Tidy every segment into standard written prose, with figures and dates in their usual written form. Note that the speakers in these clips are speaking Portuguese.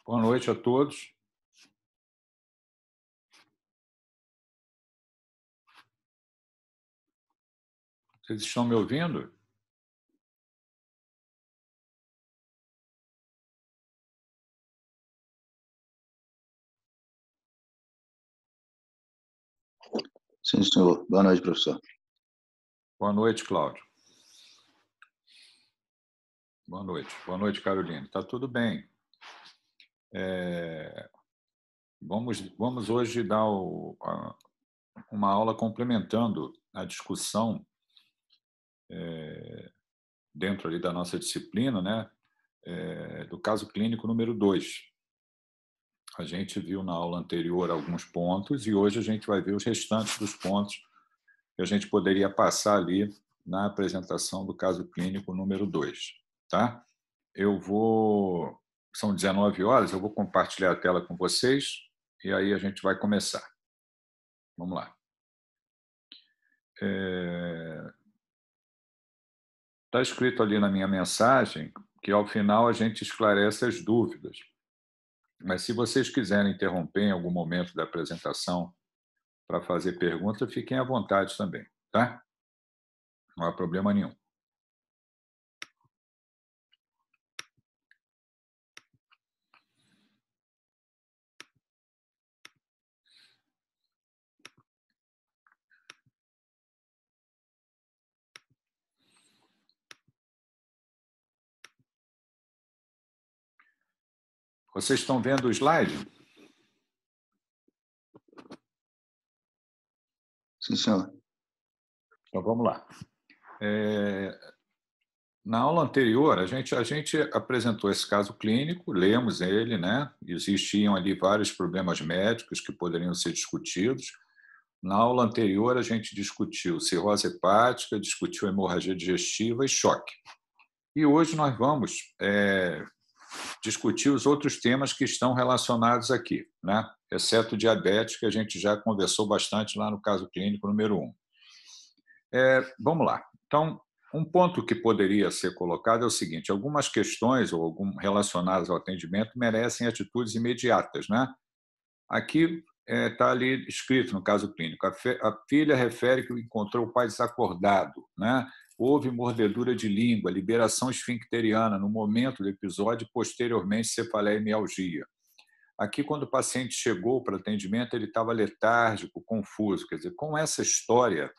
Boa noite a todos. Vocês estão me ouvindo? Sim, senhor. Boa noite, professor. Boa noite, Cláudio. Boa noite. Boa noite, Caroline. Está tudo bem. Vamos hoje dar uma aula complementando a discussão dentro ali da nossa disciplina, né, do caso clínico número 2. A gente viu na aula anterior alguns pontos e hoje a gente vai ver os restantes dos pontos que a gente poderia passar ali na apresentação do caso clínico número 2, tá? São 19 horas, eu vou compartilhar a tela com vocês e aí a gente vai começar. Vamos lá. Está escrito ali na minha mensagem que, ao final, a gente esclarece as dúvidas. Mas, se vocês quiserem interromper em algum momento da apresentação para fazer pergunta, fiquem à vontade também, tá? Não há problema nenhum. Vocês estão vendo o slide? Sim, senhor. Então, vamos lá. Na aula anterior, a gente apresentou esse caso clínico, lemos ele, né? Existiam ali vários problemas médicos que poderiam ser discutidos. Na aula anterior, a gente discutiu cirrose hepática, discutiu hemorragia digestiva e choque. E hoje nós vamos discutir os outros temas que estão relacionados aqui, né? Exceto diabetes, que a gente já conversou bastante lá no caso clínico número 1. Vamos lá. Então, um ponto que poderia ser colocado é o seguinte: algumas questões ou relacionadas ao atendimento merecem atitudes imediatas, né? Aqui está ali escrito no caso clínico: a filha refere que encontrou o pai desacordado, né? Houve mordedura de língua, liberação esfincteriana no momento do episódio e posteriormente cefaleia e mialgia. Aqui, quando o paciente chegou para atendimento, ele estava letárgico, confuso. Quer dizer, com essa história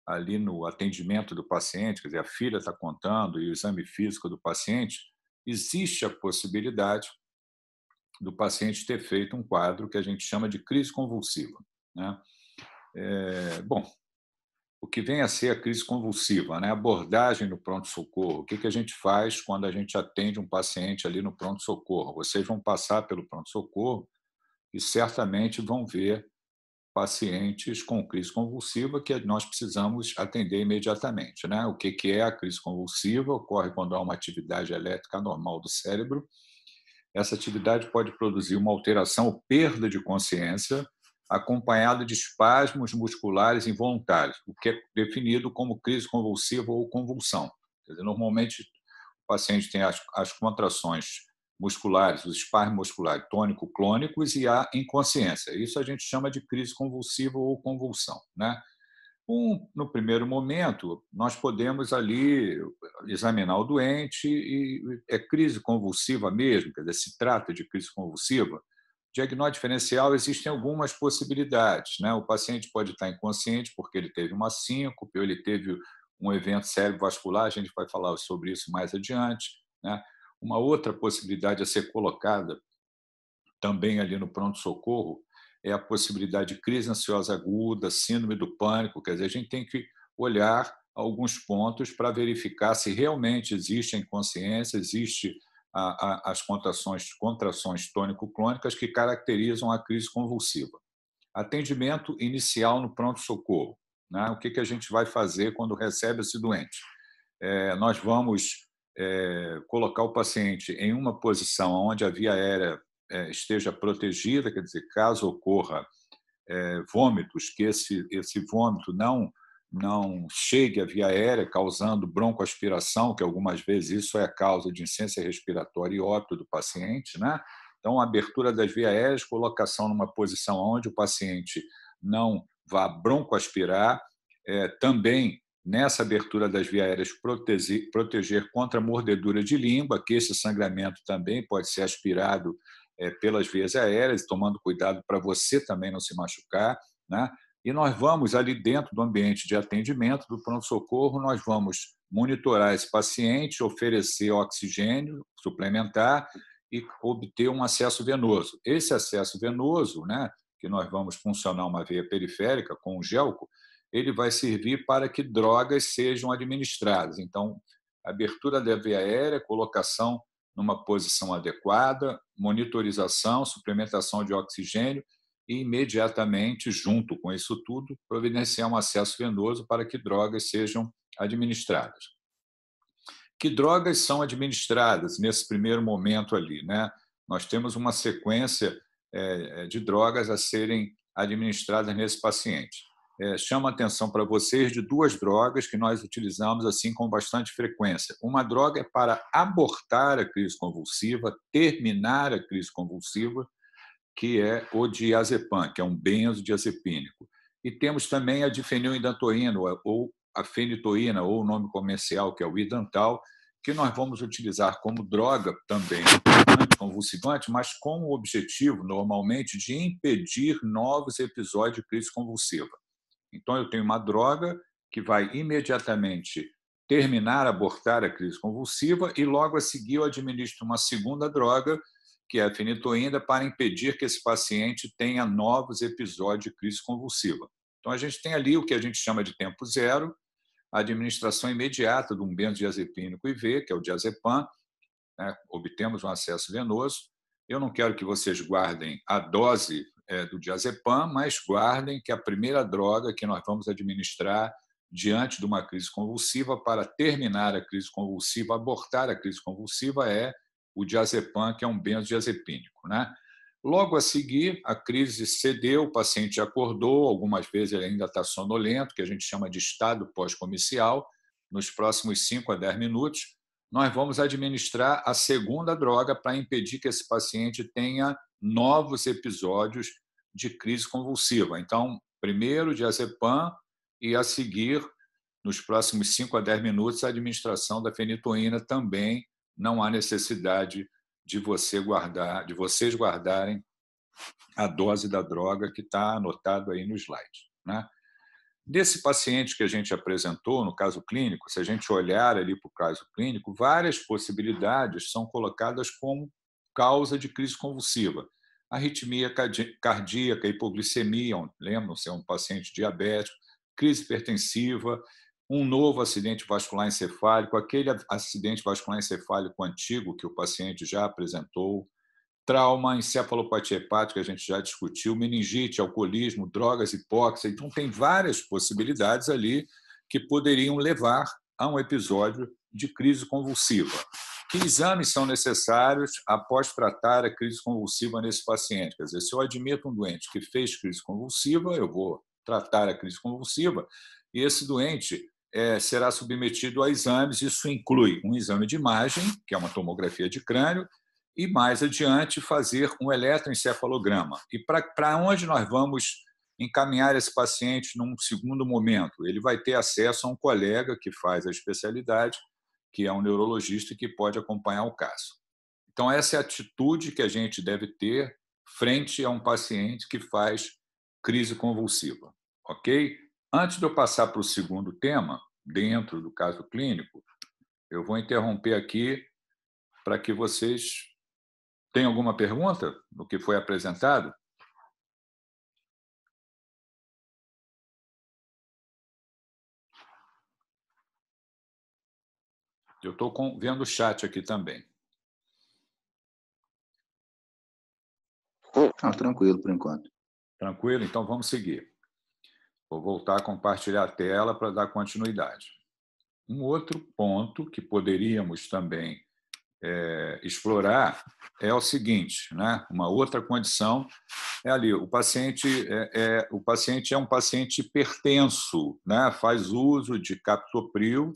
ali no atendimento do paciente, quer dizer, a filha está contando e o exame físico do paciente, existe a possibilidade do paciente ter feito um quadro que a gente chama de crise convulsiva, né? Bom, o que vem a ser a crise convulsiva, né? Abordagem no pronto-socorro. O que a gente faz quando a gente atende um paciente ali no pronto-socorro? Vocês vão passar pelo pronto-socorro e certamente vão ver pacientes com crise convulsiva que nós precisamos atender imediatamente, né? O que é a crise convulsiva? Ocorre quando há uma atividade elétrica anormal do cérebro. Essa atividade pode produzir uma alteração ou perda de consciência acompanhada de espasmos musculares involuntários, o que é definido como crise convulsiva ou convulsão. Quer dizer, normalmente, o paciente tem as contrações musculares, os espasmos musculares tônico-clônicos e a inconsciência. Isso a gente chama de crise convulsiva ou convulsão, né? No primeiro momento, nós podemos ali examinar o doente e é crise convulsiva mesmo, quer dizer, se trata de crise convulsiva. Diagnóstico diferencial, existem algumas possibilidades, né? O paciente pode estar inconsciente porque ele teve uma síncope ou ele teve um evento cerebrovascular, a gente vai falar sobre isso mais adiante, né? Uma outra possibilidade a ser colocada também ali no pronto-socorro é a possibilidade de crise ansiosa aguda, síndrome do pânico. Quer dizer, a gente tem que olhar alguns pontos para verificar se realmente existe a inconsciência, existe as contrações tônico-clônicas que caracterizam a crise convulsiva. Atendimento inicial no pronto-socorro, né? O que a gente vai fazer quando recebe esse doente? Nós vamos colocar o paciente em uma posição onde a via aérea esteja protegida, quer dizer, caso ocorra vômitos, que esse vômito não chegue à via aérea, causando broncoaspiração, que algumas vezes isso é a causa de insuficiência respiratória e óbito do paciente, né? Então, abertura das vias aéreas, colocação numa posição onde o paciente não vá broncoaspirar, também nessa abertura das vias aéreas proteger contra a mordedura de língua, que esse sangramento também pode ser aspirado pelas vias aéreas, tomando cuidado para você também não se machucar, né? E nós vamos ali dentro do ambiente de atendimento do pronto-socorro, nós vamos monitorar esse paciente, oferecer oxigênio suplementar e obter um acesso venoso. Esse acesso venoso, né, que nós vamos funcionar uma veia periférica com o gelco, ele vai servir para que drogas sejam administradas. Então, abertura da via aérea, colocação numa posição adequada, monitorização, suplementação de oxigênio e, imediatamente, junto com isso tudo, providenciar um acesso venoso para que drogas sejam administradas. Que drogas são administradas nesse primeiro momento ali, né? Nós temos uma sequência de drogas a serem administradas nesse paciente. Chamo a atenção para vocês de duas drogas que nós utilizamos assim com bastante frequência. Uma droga é para abortar a crise convulsiva, terminar a crise convulsiva, que é o diazepam, que é um benzodiazepínico. E temos também a difenilindantoína, ou a fenitoína, ou o nome comercial, que é o Idantal, que nós vamos utilizar como droga também anticonvulsivante, mas com o objetivo, normalmente, de impedir novos episódios de crise convulsiva. Então, eu tenho uma droga que vai imediatamente terminar, abortar a crise convulsiva e, logo a seguir, eu administro uma segunda droga, que é a fenitoína, para impedir que esse paciente tenha novos episódios de crise convulsiva. Então, a gente tem ali o que a gente chama de tempo zero, a administração imediata de um benzodiazepínico IV, que é o diazepam, né? Obtemos um acesso venoso. Eu não quero que vocês guardem a dose do diazepam, mas guardem que a primeira droga que nós vamos administrar diante de uma crise convulsiva para terminar a crise convulsiva, abortar a crise convulsiva, é o diazepam, que é um benzodiazepínico, né? Logo a seguir, a crise cedeu, o paciente acordou, algumas vezes ele ainda está sonolento, que a gente chama de estado pós-comicial. Nos próximos 5 a 10 minutos, nós vamos administrar a segunda droga para impedir que esse paciente tenha novos episódios de crise convulsiva. Então, primeiro diazepam e, a seguir, nos próximos 5 a 10 minutos, a administração da fenitoína também. Não há necessidade de vocês guardarem a dose da droga que está anotado aí no slide, né? Desse paciente que a gente apresentou, no caso clínico, se a gente olhar ali para o caso clínico, várias possibilidades são colocadas como causa de crise convulsiva. Arritmia cardíaca, hipoglicemia, lembram-se, é um paciente diabético, crise hipertensiva, um novo acidente vascular encefálico, aquele acidente vascular encefálico antigo que o paciente já apresentou, trauma, encefalopatia hepática, a gente já discutiu, meningite, alcoolismo, drogas, hipóxia. Então, tem várias possibilidades ali que poderiam levar a um episódio de crise convulsiva. Que exames são necessários após tratar a crise convulsiva nesse paciente? Quer dizer, se eu admito um doente que fez crise convulsiva, eu vou tratar a crise convulsiva e esse doente será submetido a exames. Isso inclui um exame de imagem, que é uma tomografia de crânio, e, mais adiante, fazer um eletroencefalograma. E para onde nós vamos encaminhar esse paciente num segundo momento? Ele vai ter acesso a um colega que faz a especialidade, que é um neurologista e que pode acompanhar o caso. Então, essa é a atitude que a gente deve ter frente a um paciente que faz crise convulsiva. Ok? Antes de eu passar para o segundo tema, dentro do caso clínico, eu vou interromper aqui para que vocês... Tem alguma pergunta no que foi apresentado? Eu estou vendo o chat aqui também. Tranquilo, por enquanto. Tranquilo? Então, vamos seguir. Vou voltar a compartilhar a tela para dar continuidade. Um outro ponto que poderíamos também explorar é o seguinte, né? Uma outra condição é ali, o paciente é um paciente hipertenso, né? Faz uso de captopril,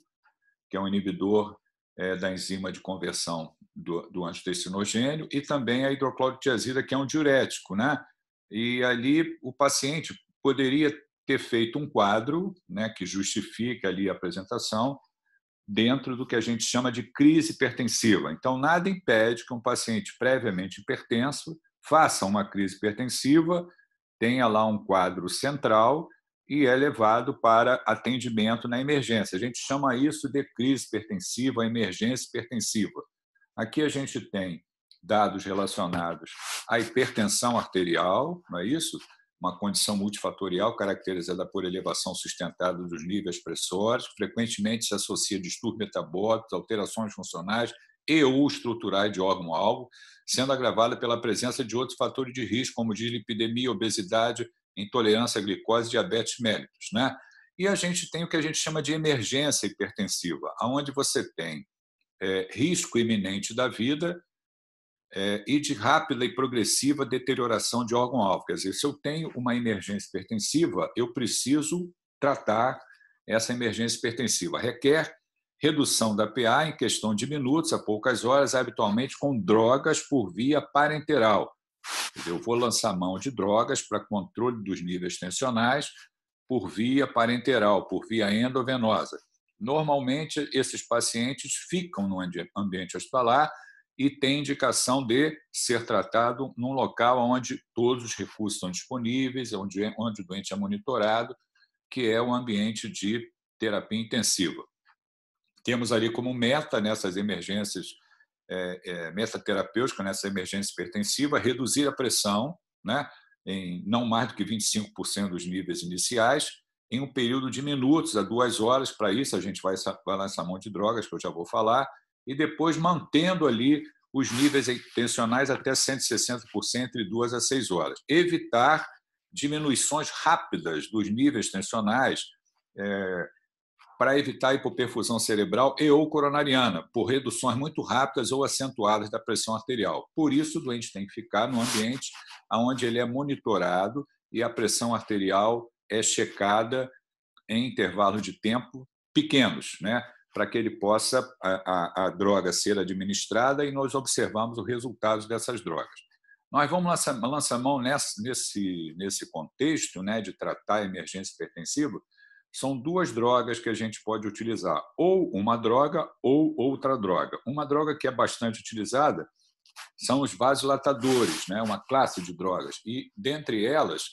que é um inibidor da enzima de conversão do angiotensinogenio, e também a hidroclorotiazida, que é um diurético, né? E ali o paciente poderia ter feito um quadro, né, que justifica ali a apresentação dentro do que a gente chama de crise hipertensiva. Então, nada impede que um paciente previamente hipertenso faça uma crise hipertensiva, tenha lá um quadro central e é levado para atendimento na emergência. A gente chama isso de crise hipertensiva, emergência hipertensiva. Aqui a gente tem dados relacionados à hipertensão arterial, não é isso? Uma condição multifatorial caracterizada por elevação sustentada dos níveis pressóricos, frequentemente se associa a distúrbios metabólicos, alterações funcionais e ou estruturais de órgão-alvo, sendo agravada pela presença de outros fatores de risco, como dislipidemia, obesidade, intolerância à glicose e diabetes mellitus, né? E a gente tem o que a gente chama de emergência hipertensiva, onde você tem risco iminente da vida e de rápida e progressiva deterioração de órgão-alvo. Quer dizer, se eu tenho uma emergência hipertensiva, eu preciso tratar essa emergência hipertensiva. Requer redução da PA em questão de minutos a poucas horas, habitualmente com drogas por via parenteral. Quer dizer, eu vou lançar mão de drogas para controle dos níveis tensionais por via parenteral, por via endovenosa. Normalmente, esses pacientes ficam no ambiente hospitalar e têm indicação de ser tratado num local onde todos os recursos estão disponíveis, onde o doente é monitorado, que é o ambiente de terapia intensiva. Temos ali como meta nessas emergências metaterapêuticas, nessa emergência hipertensiva, reduzir a pressão, né, em não mais do que 25% dos níveis iniciais, em um período de minutos a 2 horas. Para isso, a gente vai lançar mão de drogas, que eu já vou falar, e depois mantendo ali os níveis tensionais até 160% entre 2 a 6 horas. Evitar diminuições rápidas dos níveis tensionais para evitar hipoperfusão cerebral e ou coronariana, por reduções muito rápidas ou acentuadas da pressão arterial. Por isso, o doente tem que ficar no ambiente onde ele é monitorado e a pressão arterial é checada em intervalos de tempo pequenos, né, para que ele possa a droga ser administrada e nós observamos os resultados dessas drogas. Nós vamos lançar mão nesse contexto, né, de tratar a emergência hipertensiva. São 2 drogas que a gente pode utilizar, ou uma droga ou outra droga. Uma droga que é bastante utilizada são os vasodilatadores, né? Uma classe de drogas. E, dentre elas,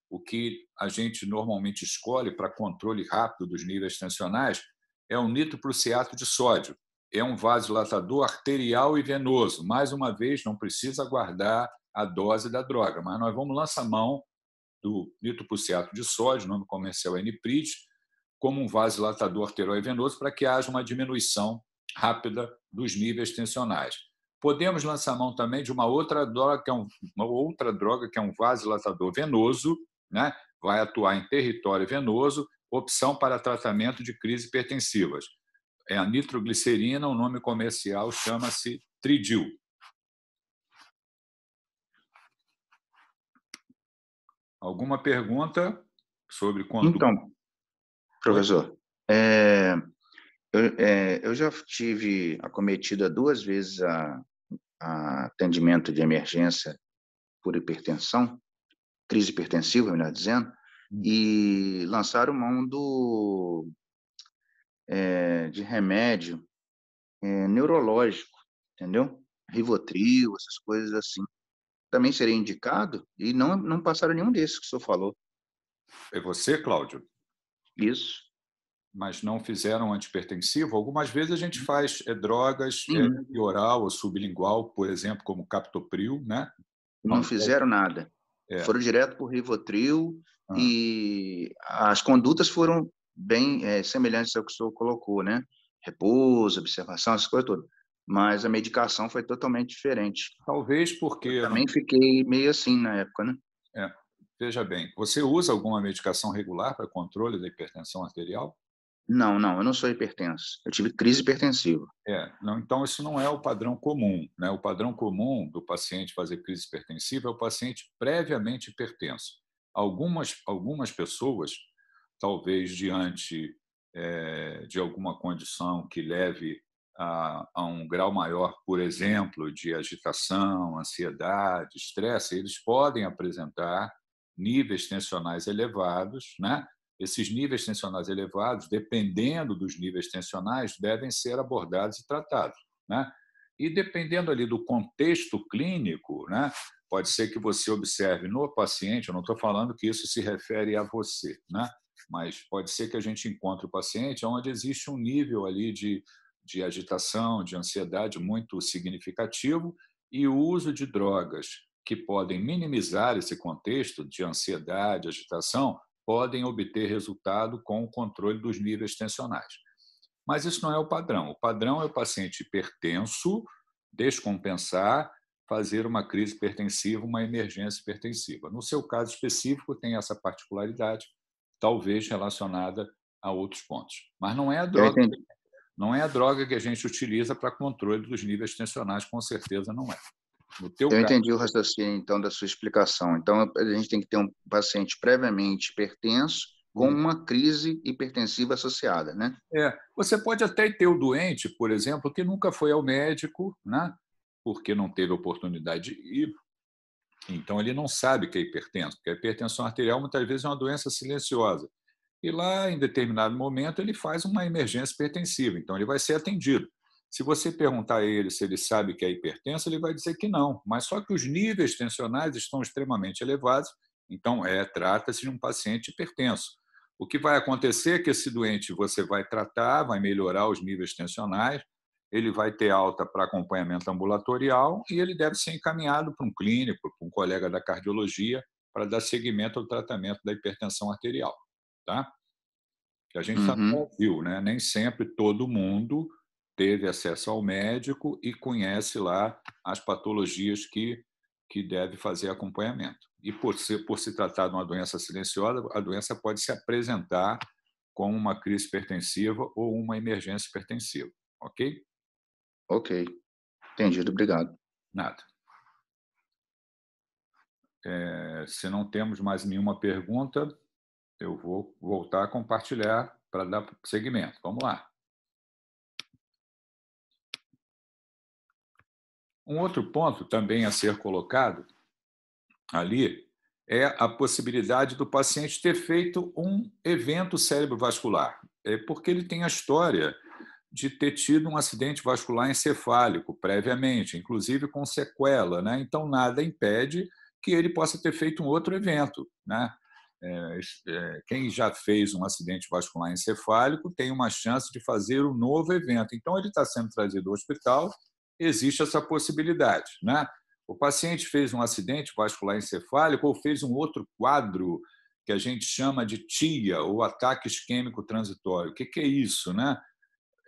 o que a gente normalmente escolhe para controle rápido dos níveis tensionais é o nitroprusiato de sódio. É um vasodilatador arterial e venoso. Mais uma vez, não precisa aguardar a dose da droga, mas nós vamos lançar mão do nitroprusiato de sódio, o nome comercial é Niprid, como um vasodilatador arterial e venoso para que haja uma diminuição rápida dos níveis tensionais. Podemos lançar mão também de uma outra droga, que é um vasodilatador venoso, né? Vai atuar em território venoso, opção para tratamento de crises hipertensivas. É a nitroglicerina, o nome comercial chama-se Tridil. Alguma pergunta sobre quanto? Então, professor, eu já tive acometida 2 vezes a atendimento de emergência por hipertensão, crise hipertensiva, melhor dizendo, e lançaram mão de remédio neurológico, entendeu? Rivotril, essas coisas assim. Também seria indicado e não passaram nenhum desses que o senhor falou. É você, Cláudio? Isso. Mas não fizeram antihipertensivo. Algumas vezes a gente faz drogas oral ou sublingual, por exemplo, como captopril, né? Não fizeram nada. Foram direto para o Rivotril e as condutas foram bem semelhantes ao que o senhor colocou, né? Repouso, observação, essas coisas todas. Mas a medicação foi totalmente diferente. Talvez porque... Eu também fiquei meio assim na época, né? Veja bem, você usa alguma medicação regular para controle da hipertensão arterial? Não, não, eu não sou hipertenso. Eu tive crise hipertensiva. Não, então isso não é o padrão comum, né? O padrão comum do paciente fazer crise hipertensiva é o paciente previamente hipertenso. Algumas pessoas, talvez diante de alguma condição que leve a um grau maior, por exemplo, de agitação, ansiedade, estresse, eles podem apresentar níveis tensionais elevados, né? Esses níveis tensionais elevados, dependendo dos níveis tensionais, devem ser abordados e tratados, né? E dependendo ali do contexto clínico, né? Pode ser que você observe no paciente, eu não estou falando que isso se refere a você, né? Mas pode ser que a gente encontre o paciente onde existe um nível ali de agitação, de ansiedade muito significativo e o uso de drogas que podem minimizar esse contexto de ansiedade, agitação, podem obter resultado com o controle dos níveis tensionais. Mas isso não é o padrão. O padrão é o paciente hipertenso descompensar, fazer uma crise hipertensiva, uma emergência hipertensiva. No seu caso específico, tem essa particularidade, talvez relacionada a outros pontos. Mas Eu entendi, não é a droga que a gente utiliza para controle dos níveis tensionais, com certeza não é. No teu eu caso, entendi o raciocínio, então, da sua explicação. Então, a gente tem que ter um paciente previamente hipertenso com uma crise hipertensiva associada, né? você pode até ter o doente, por exemplo, que nunca foi ao médico, né? Porque não teve oportunidade de ir, então ele não sabe que é hipertenso, porque a hipertensão arterial muitas vezes é uma doença silenciosa. E lá, em determinado momento, ele faz uma emergência hipertensiva, então ele vai ser atendido. Se você perguntar a ele se ele sabe que é hipertenso, ele vai dizer que não, mas só que os níveis tensionais estão extremamente elevados, então trata-se de um paciente hipertenso. O que vai acontecer é que esse doente você vai tratar, vai melhorar os níveis tensionais, ele vai ter alta para acompanhamento ambulatorial e ele deve ser encaminhado para um clínico, para um colega da cardiologia, para dar seguimento ao tratamento da hipertensão arterial. Tá? Que a gente está no Uhum. Brasil, né? Nem sempre todo mundo teve acesso ao médico e conhece lá as patologias que deve fazer acompanhamento. E por se tratar de uma doença silenciosa, a doença pode se apresentar como uma crise hipertensiva ou uma emergência hipertensiva, ok? Ok, entendido, obrigado. Nada. Se não temos mais nenhuma pergunta, eu vou voltar a compartilhar para dar seguimento. Vamos lá. Um outro ponto também a ser colocado ali é a possibilidade do paciente ter feito um evento cerebrovascular, porque ele tem a história de ter tido um acidente vascular encefálico previamente, inclusive com sequela, né? Então nada impede que ele possa ter feito um outro evento, né? Quem já fez um acidente vascular encefálico tem uma chance de fazer um novo evento. Então ele está sendo trazido ao hospital, existe essa possibilidade, né? O paciente fez um acidente vascular encefálico ou fez um outro quadro que a gente chama de TIA, ou ataque isquêmico transitório. O que é isso, né?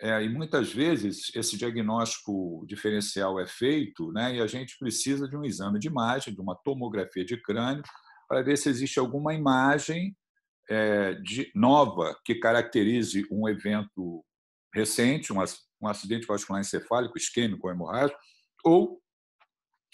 E muitas vezes esse diagnóstico diferencial é feito, né, e a gente precisa de um exame de imagem, de uma tomografia de crânio, para ver se existe alguma imagem nova que caracterize um evento recente, um acidente vascular encefálico, isquêmico ou hemorrágico, ou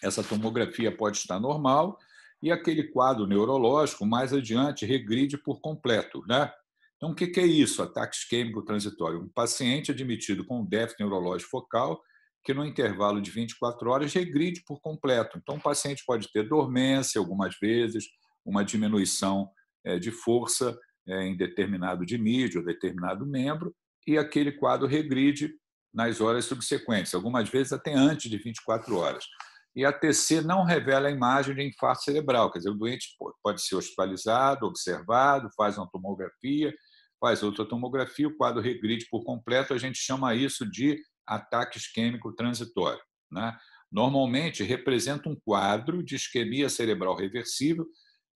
essa tomografia pode estar normal e aquele quadro neurológico mais adiante regride por completo, né? Então, o que é isso? Ataque isquêmico transitório. Um paciente admitido com déficit neurológico focal que no intervalo de 24 horas regride por completo. Então, o paciente pode ter dormência algumas vezes, uma diminuição de força em determinado dimídio ou determinado membro, e aquele quadro regride nas horas subsequentes, algumas vezes até antes de 24 horas. E a TC não revela a imagem de infarto cerebral, quer dizer, o doente pode ser hospitalizado, observado, faz uma tomografia, faz outra tomografia, o quadro regride por completo, a gente chama isso de ataque isquêmico transitório, né? Normalmente representa um quadro de isquemia cerebral reversível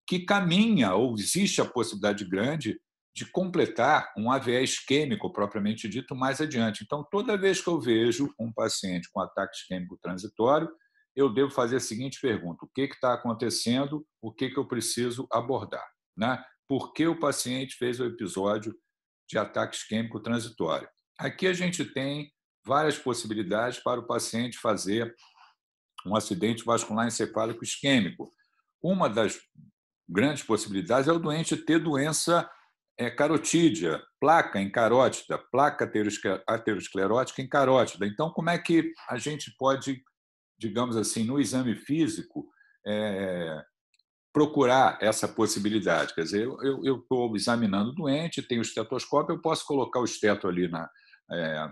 que caminha, ou existe a possibilidade grande, de completar um AVE isquêmico propriamente dito mais adiante. Então, toda vez que eu vejo um paciente com ataque isquêmico transitório, eu devo fazer a seguinte pergunta: o que está acontecendo? O que eu preciso abordar? Né? Por que o paciente fez o episódio de ataque isquêmico transitório. Aqui a gente tem várias possibilidades para o paciente fazer um acidente vascular encefálico isquêmico. Uma das grandes possibilidades é o doente ter doença carotídea, placa em carótida, placa aterosclerótica em carótida. Então, como é que a gente pode, digamos assim, no exame físico, procurar essa possibilidade? Quer dizer, eu estou examinando o doente, tenho o estetoscópio, eu posso colocar o esteto ali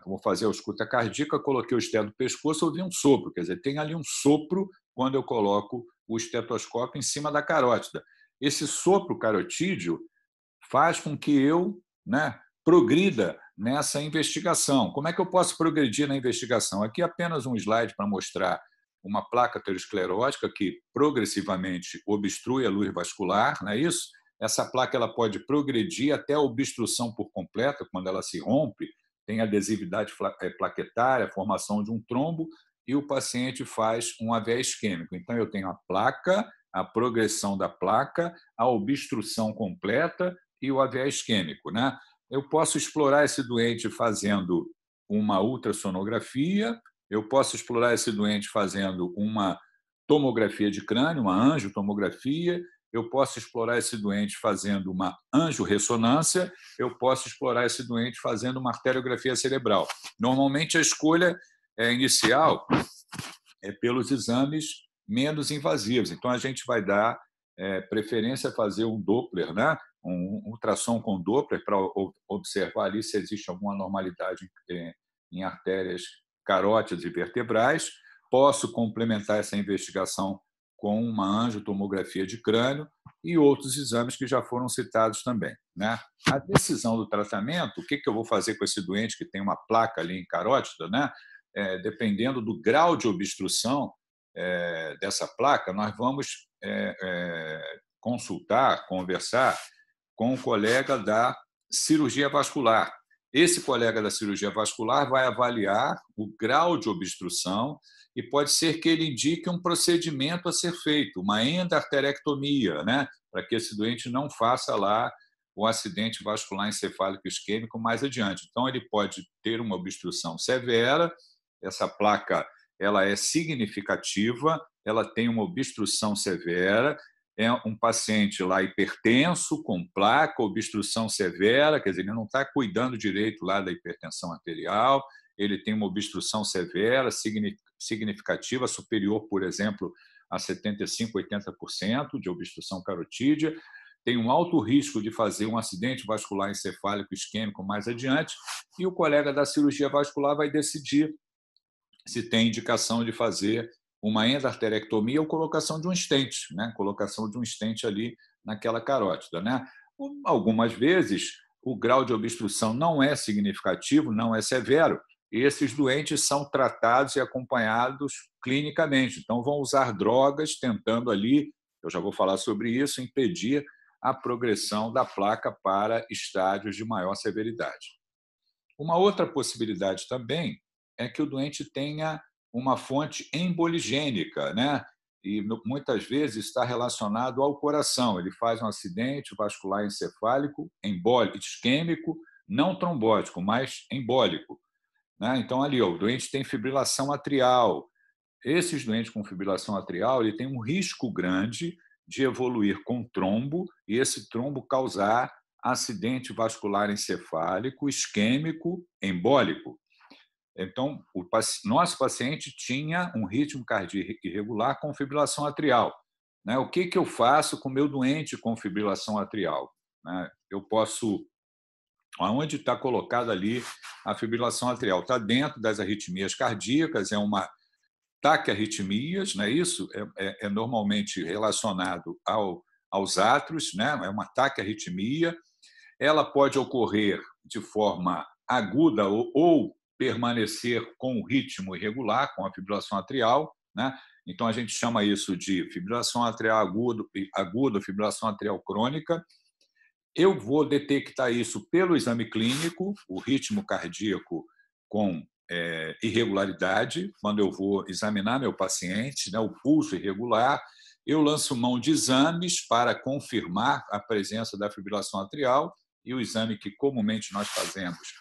vou fazer a ausculta cardíaca, coloquei o esteto no pescoço, ouvi um sopro, quer dizer, tem ali um sopro quando eu coloco o estetoscópio em cima da carótida. Esse sopro carotídeo faz com que eu progrida nessa investigação. Como é que eu posso progredir na investigação? Aqui apenas um slide para mostrar uma placa aterosclerótica que progressivamente obstrui a luz vascular, não é isso? Essa placa ela pode progredir até a obstrução por completa, quando ela se rompe, tem adesividade plaquetária, formação de um trombo, e o paciente faz um AVE isquêmico. Então, eu tenho a placa, a progressão da placa, a obstrução completa e o AVE isquêmico. Eu posso explorar esse doente fazendo uma ultrassonografia, eu posso explorar esse doente fazendo uma tomografia de crânio, uma angiotomografia, eu posso explorar esse doente fazendo uma angiorressonância, eu posso explorar esse doente fazendo uma arteriografia cerebral. Normalmente, a escolha inicial é pelos exames menos invasivos. Então, a gente vai dar preferência a fazer um Doppler, um ultrassom com Doppler, para observar ali se existe alguma anormalidade em artérias carótidas e vertebrais. Posso complementar essa investigação com uma angiotomografia de crânio e outros exames que já foram citados também. A decisão do tratamento, o que eu vou fazer com esse doente que tem uma placa ali em carótida, dependendo do grau de obstrução dessa placa, nós vamos conversar com o colega da cirurgia vascular. Esse colega da cirurgia vascular vai avaliar o grau de obstrução e pode ser que ele indique um procedimento a ser feito, uma endarterectomia, para que esse doente não faça lá o acidente vascular encefálico isquêmico mais adiante. Então, ele pode ter uma obstrução severa, essa placa ela é significativa, ela tem uma obstrução severa, é um paciente lá hipertenso, com placa, obstrução severa, quer dizer, ele não está cuidando direito lá da hipertensão arterial, ele tem uma obstrução severa, significativa, superior, por exemplo, a 75%, 80% de obstrução carotídea, tem um alto risco de fazer um acidente vascular encefálico isquêmico mais adiante, e o colega da cirurgia vascular vai decidir se tem indicação de fazer uma endarterectomia ou colocação de um stent, colocação de um stent ali naquela carótida. Algumas vezes, o grau de obstrução não é significativo, não é severo, e esses doentes são tratados e acompanhados clinicamente. Então, vão usar drogas, tentando ali, eu já vou falar sobre isso, impedir a progressão da placa para estádios de maior severidade. Uma outra possibilidade também é que o doente tenha uma fonte emboligênica, e muitas vezes está relacionado ao coração. Ele faz um acidente vascular encefálico embólico, isquêmico, não trombótico, mas embólico. Então, ali, o doente tem fibrilação atrial. Esses doentes com fibrilação atrial ele tem um risco grande de evoluir com trombo e esse trombo causar acidente vascular encefálico isquêmico embólico. Então, nosso paciente tinha um ritmo cardíaco irregular com fibrilação atrial. O que eu faço com o meu doente com fibrilação atrial? Eu posso... Onde está colocada ali a fibrilação atrial? Está dentro das arritmias cardíacas, é uma taquiarritmias, não é isso? É normalmente relacionado aos átrios, é uma taquiarritmia. Ela pode ocorrer de forma aguda ou permanecer com o ritmo irregular, com a fibrilação atrial. Então, a gente chama isso de fibrilação atrial aguda, fibrilação atrial crônica. Eu vou detectar isso pelo exame clínico, o ritmo cardíaco com irregularidade, quando eu vou examinar meu paciente, o pulso irregular, eu lanço mão de exames para confirmar a presença da fibrilação atrial e o exame que comumente nós fazemos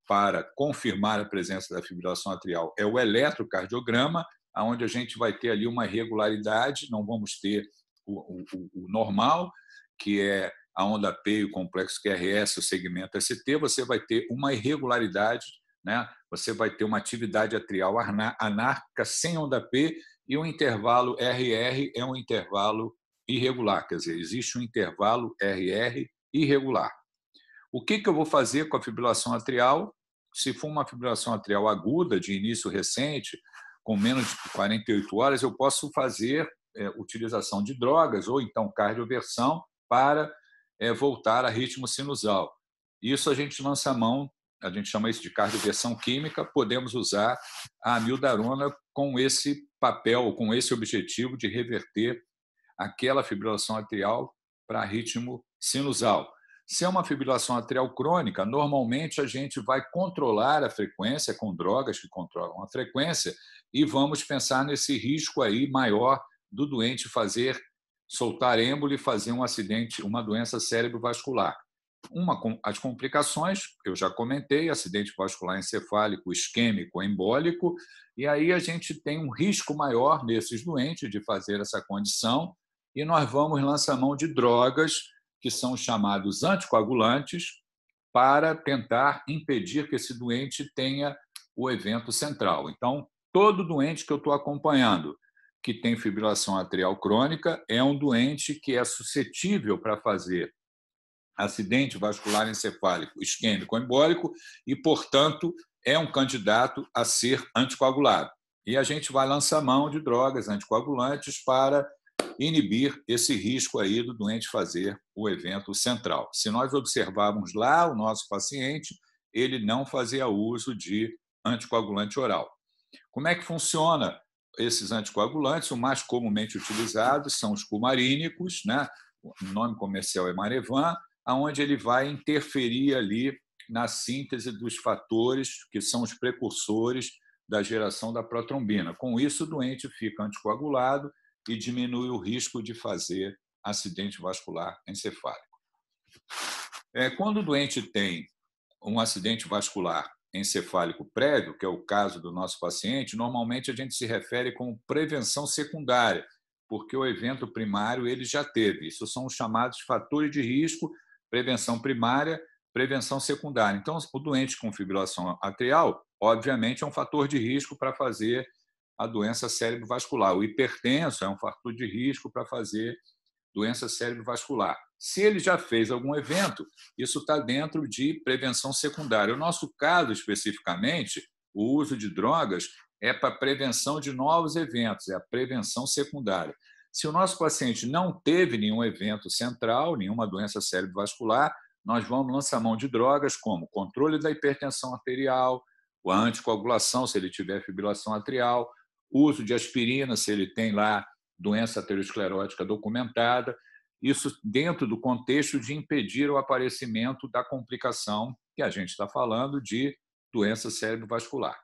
para confirmar a presença da fibrilação atrial é o eletrocardiograma, onde a gente vai ter ali uma irregularidade, não vamos ter o normal, que é a onda P, o complexo QRS, o segmento ST, você vai ter uma irregularidade, né? Você vai ter uma atividade atrial anárquica sem onda P e o intervalo RR é um intervalo irregular, quer dizer, existe um intervalo RR irregular. O que eu vou fazer com a fibrilação atrial? Se for uma fibrilação atrial aguda, de início recente, com menos de 48 horas, eu posso fazer utilização de drogas ou então cardioversão para voltar a ritmo sinusal. Isso a gente lança a mão, a gente chama isso de cardioversão química, podemos usar a amiodarona com esse papel, com esse objetivo de reverter aquela fibrilação atrial para ritmo sinusal. Se é uma fibrilação atrial crônica, normalmente a gente vai controlar a frequência com drogas que controlam a frequência e vamos pensar nesse risco aí maior do doente soltar êmbolo e fazer um acidente, uma doença cerebrovascular. As complicações, eu já comentei, acidente vascular encefálico, isquêmico, embólico, e aí a gente tem um risco maior nesses doentes de fazer essa condição, e nós vamos lançar mão de drogas que são chamados anticoagulantes para tentar impedir que esse doente tenha o evento central. Então, todo doente que eu estou acompanhando que tem fibrilação atrial crônica é um doente que é suscetível para fazer acidente vascular encefálico, isquêmico, embólico e, portanto, é um candidato a ser anticoagulado. E a gente vai lançar mão de drogas anticoagulantes para inibir esse risco aí do doente fazer o evento central. Se nós observarmos lá o nosso paciente, ele não fazia uso de anticoagulante oral. Como é que funciona esses anticoagulantes? O mais comumente utilizados são os cumarínicos, né? O nome comercial é Marevan, aonde ele vai interferir ali na síntese dos fatores que são os precursores da geração da protrombina. Com isso, o doente fica anticoagulado e diminui o risco de fazer acidente vascular encefálico. Quando o doente tem um acidente vascular encefálico prévio, que é o caso do nosso paciente, normalmente a gente se refere como prevenção secundária, porque o evento primário ele já teve. Isso são os chamados fatores de risco, prevenção primária, prevenção secundária. Então, o doente com fibrilação atrial, obviamente, é um fator de risco para fazer a doença cerebrovascular. O hipertenso é um fator de risco para fazer doença cerebrovascular. Se ele já fez algum evento, isso está dentro de prevenção secundária. O nosso caso, especificamente, o uso de drogas é para prevenção de novos eventos, é a prevenção secundária. Se o nosso paciente não teve nenhum evento central, nenhuma doença cerebrovascular, nós vamos lançar mão de drogas como controle da hipertensão arterial, a anticoagulação, se ele tiver fibrilação atrial, uso de aspirina, se ele tem lá doença aterosclerótica documentada, isso dentro do contexto de impedir o aparecimento da complicação que a gente está falando de doença cerebrovascular.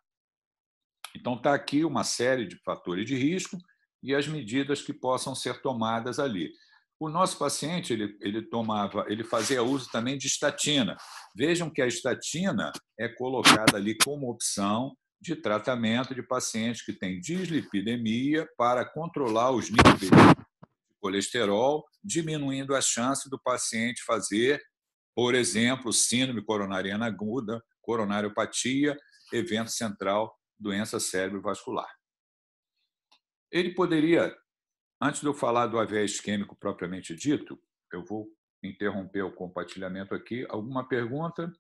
Então, está aqui uma série de fatores de risco e as medidas que possam ser tomadas ali. O nosso paciente ele fazia uso também de estatina. Vejam que a estatina é colocada ali como opção de tratamento de pacientes que têm dislipidemia para controlar os níveis de colesterol, diminuindo a chance do paciente fazer, por exemplo, síndrome coronariana aguda, coronariopatia, evento central, doença cerebrovascular. Ele poderia, antes de eu falar do AVE isquêmico propriamente dito, eu vou interromper o compartilhamento aqui. Alguma pergunta?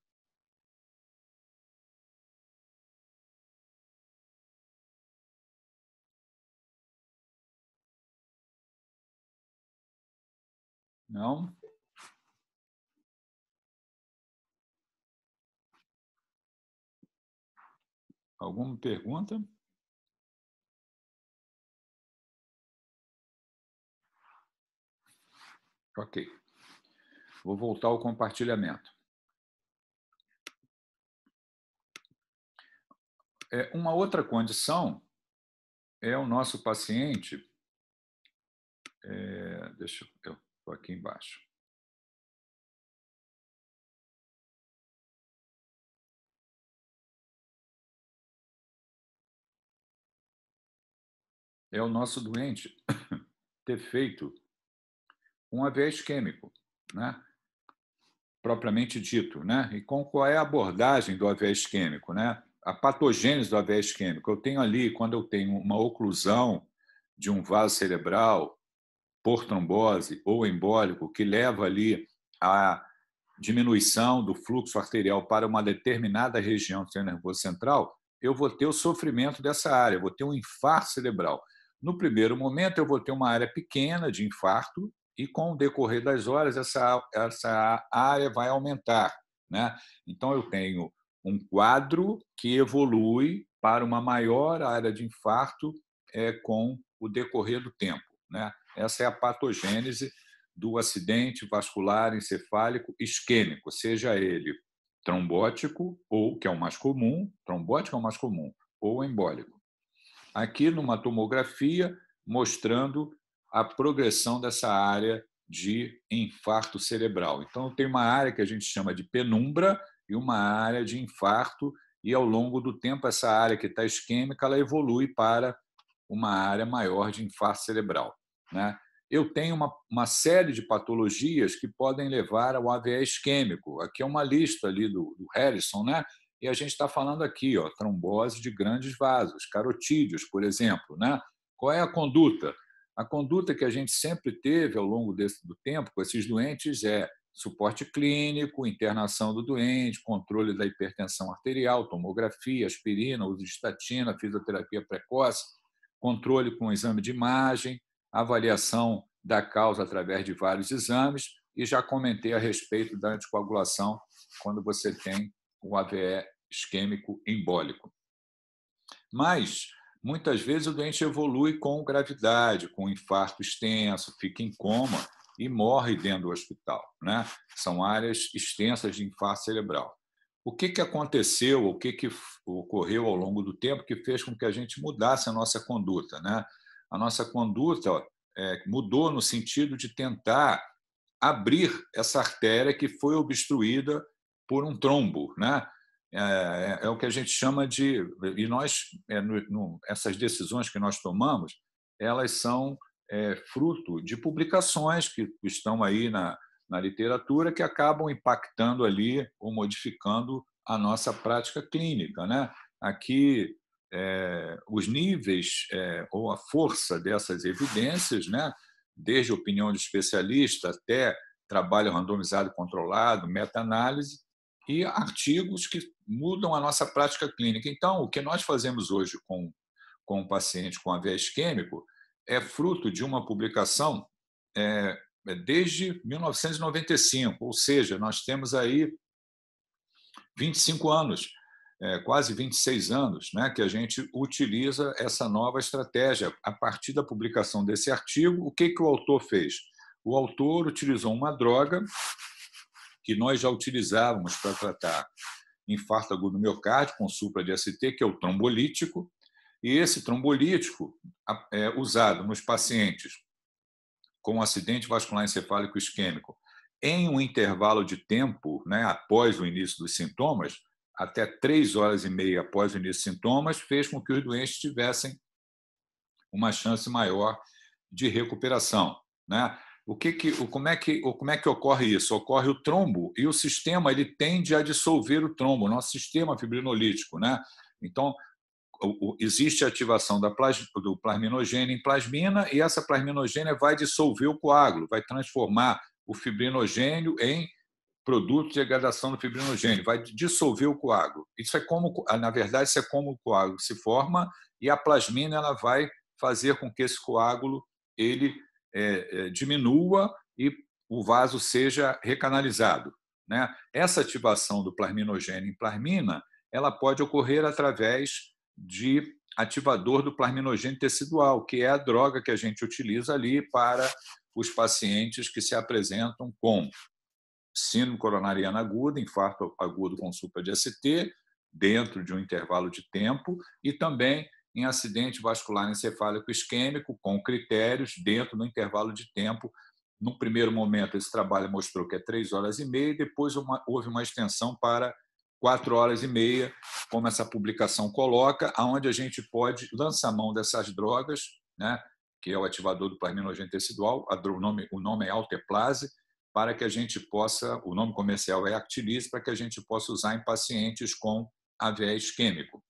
Não? Alguma pergunta? Ok. Vou voltar ao compartilhamento. Uma outra condição é o nosso paciente. Deixa eu estou aqui embaixo. é o nosso doente ter feito um AVE isquêmico, né? Propriamente dito, né? E qual é a abordagem do AVE isquêmico, né? A patogênese do AVE isquêmico. Eu tenho ali, quando eu tenho uma oclusão de um vaso cerebral por trombose ou embólico, que leva ali a diminuição do fluxo arterial para uma determinada região do sistema nervoso central, eu vou ter o sofrimento dessa área, eu vou ter um infarto cerebral. No primeiro momento, eu vou ter uma área pequena de infarto e, com o decorrer das horas, essa área vai aumentar, né? Então, eu tenho um quadro que evolui para uma maior área de infarto com o decorrer do tempo, né? Essa é a patogênese do acidente vascular encefálico isquêmico, seja ele trombótico, ou, que é o mais comum, trombótico é o mais comum, ou embólico. Aqui numa tomografia, mostrando a progressão dessa área de infarto cerebral. Então, tem uma área que a gente chama de penumbra e uma área de infarto, e ao longo do tempo, essa área que está isquêmica, ela evolui para uma área maior de infarto cerebral, né? Eu tenho uma série de patologias que podem levar ao AVE isquêmico. Aqui é uma lista ali do Harrison, né? E a gente está falando aqui, ó, trombose de grandes vasos, carotídeos, por exemplo, né? Qual é a conduta? A conduta que a gente sempre teve ao longo do tempo com esses doentes é suporte clínico, internação do doente, controle da hipertensão arterial, tomografia, aspirina, uso de estatina, fisioterapia precoce, controle com exame de imagem, avaliação da causa através de vários exames, e já comentei a respeito da anticoagulação quando você tem o AVE isquêmico embólico. Mas, muitas vezes, o doente evolui com gravidade, com infarto extenso, fica em coma e morre dentro do hospital, né? São áreas extensas de infarto cerebral. O que aconteceu, o que ocorreu ao longo do tempo que fez com que a gente mudasse a nossa conduta, né? A nossa conduta mudou no sentido de tentar abrir essa artéria que foi obstruída por um trombo, né? É o que a gente chama de... E nós, essas decisões que nós tomamos, elas são fruto de publicações que estão aí na literatura que acabam impactando ali ou modificando a nossa prática clínica, né? Aqui, os níveis ou a força dessas evidências, né? Desde opinião de especialista até trabalho randomizado controlado, meta-análise e artigos que mudam a nossa prática clínica. Então, o que nós fazemos hoje com o paciente com AVE isquêmico é fruto de uma publicação desde 1995, ou seja, nós temos aí 25 anos, quase 26 anos, né, que a gente utiliza essa nova estratégia. A partir da publicação desse artigo, o que o autor fez? O autor utilizou uma droga que nós já utilizávamos para tratar infarto agudo do miocárdio com supra de ST, que é o trombolítico, e esse trombolítico é usado nos pacientes com acidente vascular encefálico isquêmico em um intervalo de tempo, né, após o início dos sintomas, até 3 horas e meia após o início dos sintomas, fez com que os doentes tivessem uma chance maior de recuperação, né? Como é que ocorre isso? Ocorre o trombo e o sistema ele tende a dissolver o trombo, o nosso sistema fibrinolítico, né? Então, existe a ativação do plasminogênio em plasmina e essa plasminogênia vai dissolver o coágulo, vai transformar o fibrinogênio em produto de degradação do fibrinogênio, vai dissolver o coágulo. Isso é como, na verdade, isso é como o coágulo se forma e a plasmina ela vai fazer com que esse coágulo ele diminua e o vaso seja recanalizado, né? Essa ativação do plasminogênio em plasmina ela pode ocorrer através de ativador do plasminogênio tecidual, que é a droga que a gente utiliza ali para os pacientes que se apresentam com síndrome coronariana aguda, infarto agudo com supra de ST, dentro de um intervalo de tempo, e também em acidente vascular encefálico isquêmico, com critérios dentro do intervalo de tempo. No primeiro momento, esse trabalho mostrou que é 3 horas e meia, depois houve uma extensão para 4 horas e meia, como essa publicação coloca, onde a gente pode lançar mão dessas drogas né, que é o ativador do plasminogênio tecidual, o nome é Alteplase, para que a gente possa, o nome comercial é Actilise, para que a gente possa usar em pacientes com AVE isquêmico.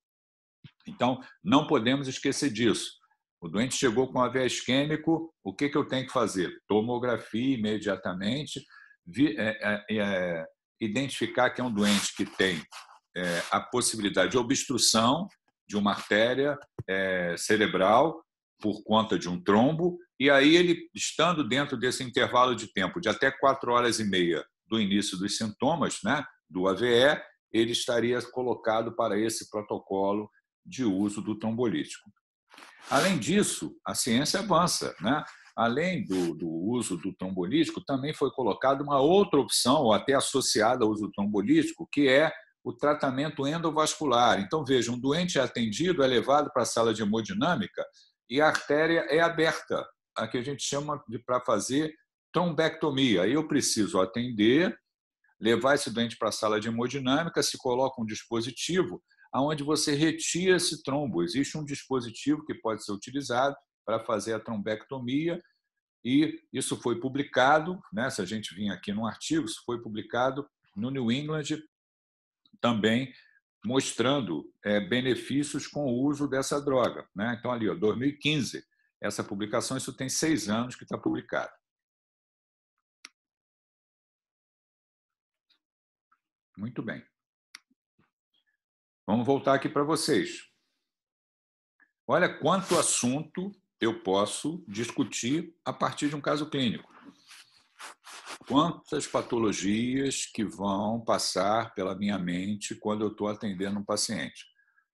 Então, não podemos esquecer disso. O doente chegou com AVE isquêmico, o que eu tenho que fazer? Tomografia imediatamente, identificar que é um doente que tem a possibilidade de obstrução de uma artéria cerebral por conta de um trombo, e aí ele, estando dentro desse intervalo de tempo de até 4 horas e meia do início dos sintomas, né, do AVE, ele estaria colocado para esse protocolo de uso do trombolítico. Além disso, a ciência avança, né? Além do uso do trombolítico, também foi colocada uma outra opção, ou até associada ao uso do trombolítico, que é o tratamento endovascular. Então, veja, um doente atendido é levado para a sala de hemodinâmica e a artéria é aberta, a que a gente chama para fazer trombectomia. Aí eu preciso atender, levar esse doente para a sala de hemodinâmica, se coloca um dispositivo onde você retira esse trombo. Existe um dispositivo que pode ser utilizado para fazer a trombectomia, e isso foi publicado, né, se a gente vir aqui num artigo, isso foi publicado no New England, também mostrando benefícios com o uso dessa droga, né? Então, ali, 2015, essa publicação, isso tem 6 anos que está publicado. Muito bem. Vamos voltar aqui para vocês. Olha quanto assunto eu posso discutir a partir de um caso clínico. Quantas patologias que vão passar pela minha mente quando eu estou atendendo um paciente.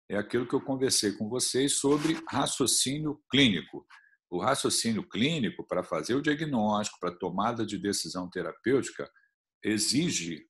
É aquilo que eu conversei com vocês sobre raciocínio clínico. O raciocínio clínico, para fazer o diagnóstico, para a tomada de decisão terapêutica, exige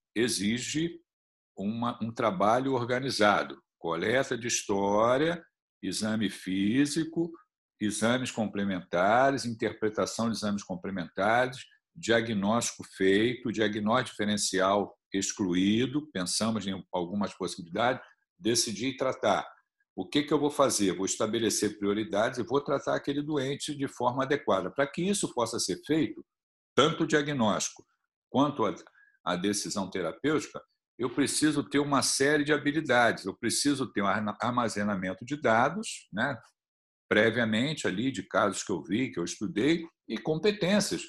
um trabalho organizado. Coleta de história, exame físico, exames complementares, interpretação de exames complementares, diagnóstico feito, diagnóstico diferencial excluído, pensamos em algumas possibilidades, decidir e tratar. O que eu vou fazer? Vou estabelecer prioridades e vou tratar aquele doente de forma adequada. Para que isso possa ser feito, tanto o diagnóstico quanto a decisão terapêutica, eu preciso ter uma série de habilidades. Eu preciso ter um armazenamento de dados, né, previamente ali, de casos que eu vi, que eu estudei, e competências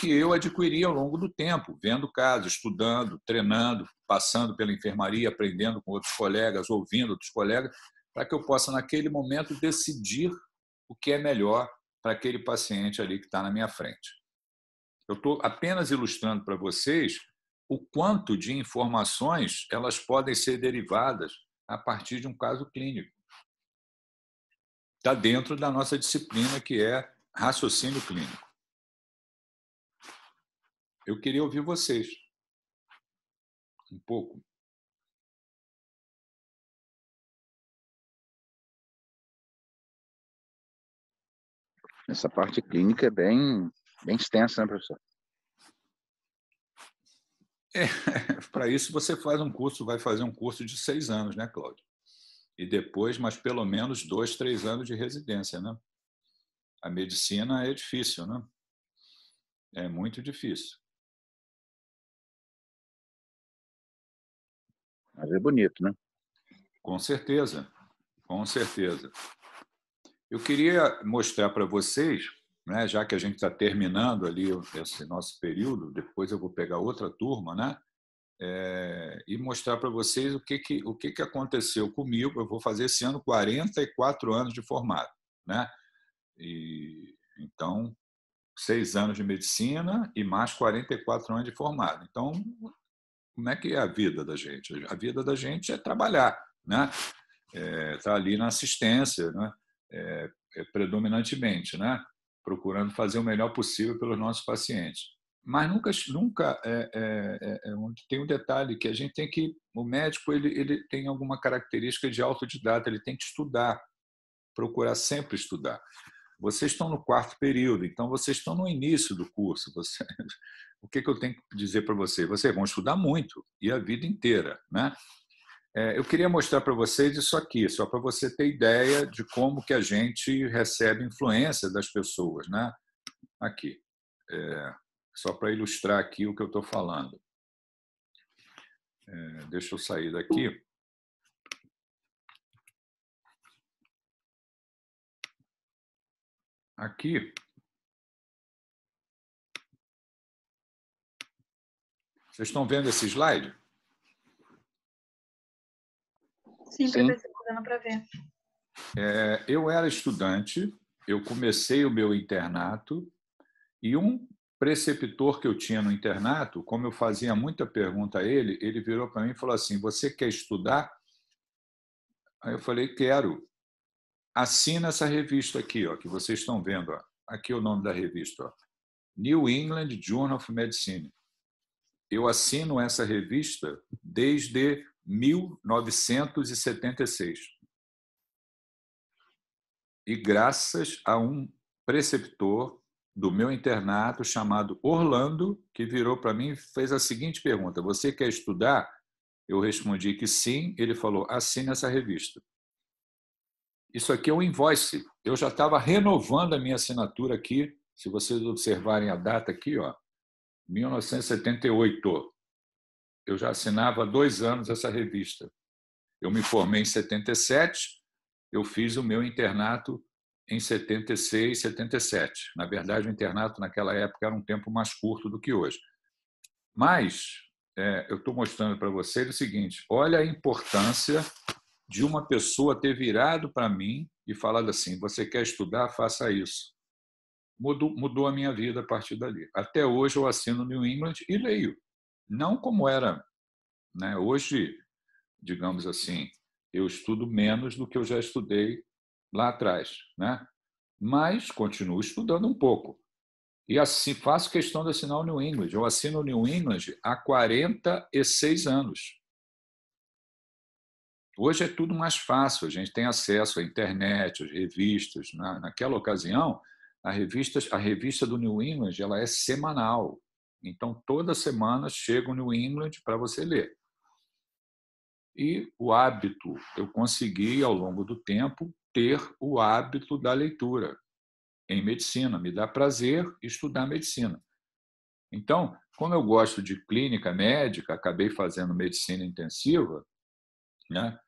que eu adquiri ao longo do tempo, vendo casos, estudando, treinando, passando pela enfermaria, aprendendo com outros colegas, ouvindo outros colegas, para que eu possa, naquele momento, decidir o que é melhor para aquele paciente ali que está na minha frente. Eu estou apenas ilustrando para vocês o quanto de informações elas podem ser derivadas a partir de um caso clínico. Está dentro da nossa disciplina, que é raciocínio clínico. Eu queria ouvir vocês um pouco. Essa parte clínica é bem extensa, né, professor? Para isso você faz um curso, vai fazer um curso de 6 anos, né, Cláudio? E depois, mas pelo menos 2, 3 anos de residência, né? A medicina é difícil, né? É muito difícil. Mas é bonito, né? Com certeza, com certeza. Eu queria mostrar para vocês, né, já que a gente está terminando ali esse nosso período, depois eu vou pegar outra turma, né, e mostrar para vocês o que aconteceu comigo. Eu vou fazer esse ano 44 anos de formado, né? E, então, 6 anos de medicina e mais 44 anos de formado. Então, como é que é a vida da gente? A vida da gente é trabalhar, né? Tá ali na assistência, né? Predominantemente, né? Procurando fazer o melhor possível pelos nossos pacientes. Mas nunca tem um detalhe que a gente tem que, o médico ele tem alguma característica de autodidata, ele tem que estudar, procurar sempre estudar. Vocês estão no 4º período, então vocês estão no início do curso. O que eu tenho que dizer para vocês? Vocês vão estudar muito, e a vida inteira, né? Eu queria mostrar para vocês isso aqui, só para você ter ideia de como que a gente recebe influência das pessoas, né? Aqui, só para ilustrar aqui o que eu estou falando. Deixa eu sair daqui. Aqui, vocês estão vendo esse slide? Sim, professor, dando para ver. Eu era estudante, eu comecei o meu internato e um preceptor que eu tinha no internato, como eu fazia muita pergunta a ele, ele virou para mim e falou assim: você quer estudar? Aí eu falei: quero. Assina essa revista aqui, ó, que vocês estão vendo. Ó. Aqui é o nome da revista. Ó. New England Journal of Medicine. Eu assino essa revista desde 1976. E graças a um preceptor do meu internato chamado Orlando, que virou para mim e fez a seguinte pergunta: você quer estudar? Eu respondi que sim. Ele falou: assine essa revista. Isso aqui é um invoice. Eu já estava renovando a minha assinatura aqui. Se vocês observarem a data aqui, ó, 1978. Eu já assinava há 2 anos essa revista. Eu me formei em 77, eu fiz o meu internato em 76, 77. Na verdade, o internato naquela época era um tempo mais curto do que hoje. Mas eu estou mostrando para vocês o seguinte: olha a importância de uma pessoa ter virado para mim e falado assim: você quer estudar? Faça isso. Mudou a minha vida a partir dali. Até hoje eu assino New England e leio. Não como era, né? Hoje, digamos assim, eu estudo menos do que eu já estudei lá atrás, né? Mas continuo estudando um pouco. E assim faço questão de assinar o New England. Eu assino o New England há 46 anos. Hoje é tudo mais fácil, a gente tem acesso à internet, às revistas. Naquela ocasião, a revista do New England ela é semanal. Então, toda semana chega o New England para você ler. E o hábito, eu consegui, ao longo do tempo, ter o hábito da leitura em medicina. Me dá prazer estudar medicina. Então, como eu gosto de clínica médica, acabei fazendo medicina intensiva, né?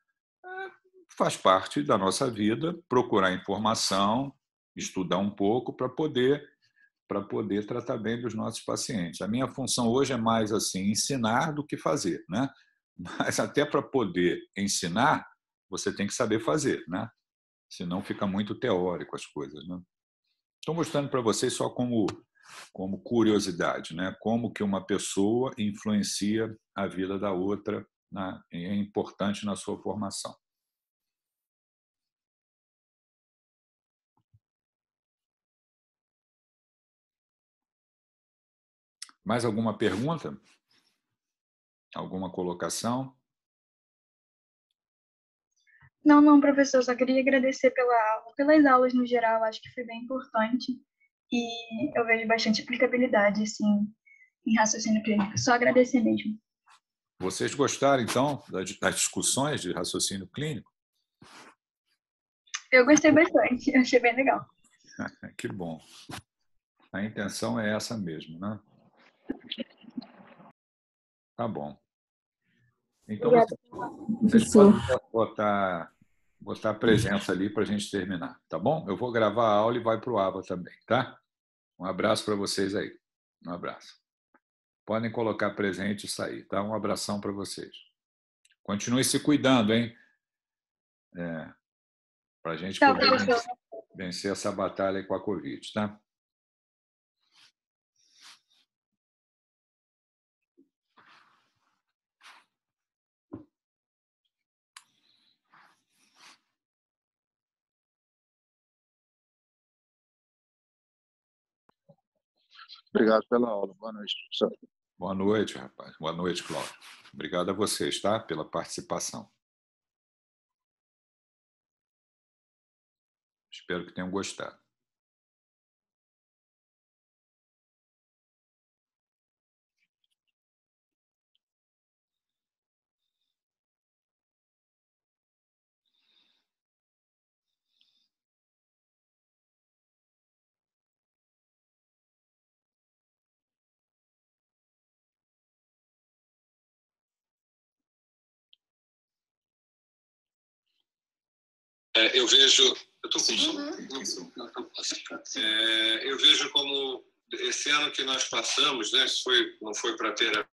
Faz parte da nossa vida procurar informação, estudar um pouco para poder tratar bem dos nossos pacientes. A minha função hoje é mais assim ensinar do que fazer, né? Mas até para poder ensinar, você tem que saber fazer, né? Senão fica muito teórico as coisas, né? Estou mostrando para vocês só como curiosidade, né? Como que uma pessoa influencia a vida da outra, né? E é importante na sua formação. Mais alguma pergunta? Alguma colocação? Não, professor, só queria agradecer pela aula, pelas aulas no geral, acho que foi bem importante e eu vejo bastante aplicabilidade, assim, em raciocínio clínico. Só agradecer mesmo. Vocês gostaram, então, das discussões de raciocínio clínico? Eu gostei bastante, achei bem legal. Que bom. A intenção é essa mesmo, né? Tá bom. Então, vocês podem botar a presença ali para a gente terminar, tá bom? Eu vou gravar a aula e vai para o AVA também, tá? Um abraço para vocês aí. Um abraço. Podem colocar presente e sair, tá? Um abração para vocês. Continue se cuidando, hein? Para a gente poder vencer essa batalha com a Covid, tá? Obrigado pela aula. Boa noite, professor. Boa noite, rapaz. Boa noite, Cláudio. Obrigado a vocês, tá? Pela participação. Espero que tenham gostado. eu vejo... Eu estou com som? Eu vejo como esse ano que nós passamos, né, não foi para ter